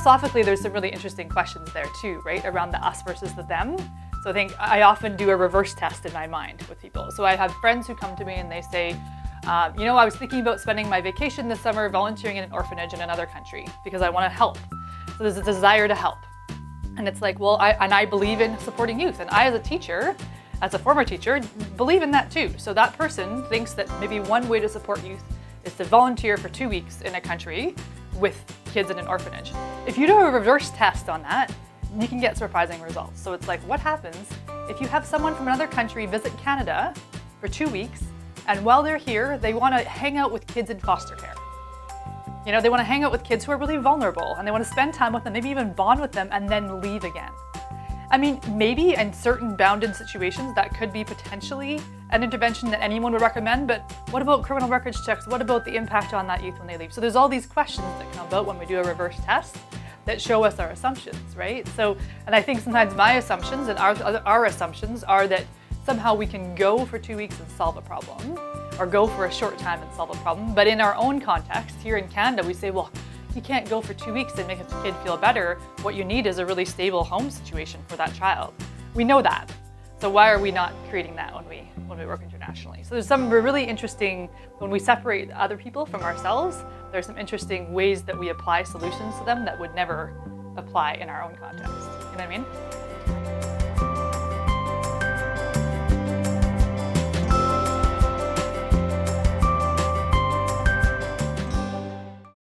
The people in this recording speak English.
philosophically, there's some really interesting questions there too, right? Around the us versus the them. So I think I often do a reverse test in my mind with people. So I have friends who come to me and they say, I was thinking about spending my vacation this summer volunteering in an orphanage in another country because I want to help. So there's a desire to help. And it's like, well, I believe in supporting youth. And I, as a teacher, as a former teacher, believe in that too. So that person thinks that maybe one way to support youth is to volunteer for 2 weeks in a country with kids in an orphanage. If you do a reverse test on that, you can get surprising results. So it's like, what happens if you have someone from another country visit Canada for 2 weeks, and while they're here, they want to hang out with kids in foster care? They want to hang out with kids who are really vulnerable, and they want to spend time with them, maybe even bond with them, and then leave again. I mean, maybe in certain bounded situations that could be potentially an intervention that anyone would recommend, but what about criminal records checks? What about the impact on that youth when they leave? So there's all these questions that come about when we do a reverse test that show us our assumptions, right? So, and I think sometimes my assumptions and our assumptions are that somehow we can go for 2 weeks and solve a problem, or go for a short time and solve a problem. But in our own context, here in Canada, we say, well, you can't go for 2 weeks and make a kid feel better. What you need is a really stable home situation for that child. We know that. So why are we not creating that when we work internationally? So there's some really interesting, when we separate other people from ourselves, there's some interesting ways that we apply solutions to them that would never apply in our own context. You know what I mean?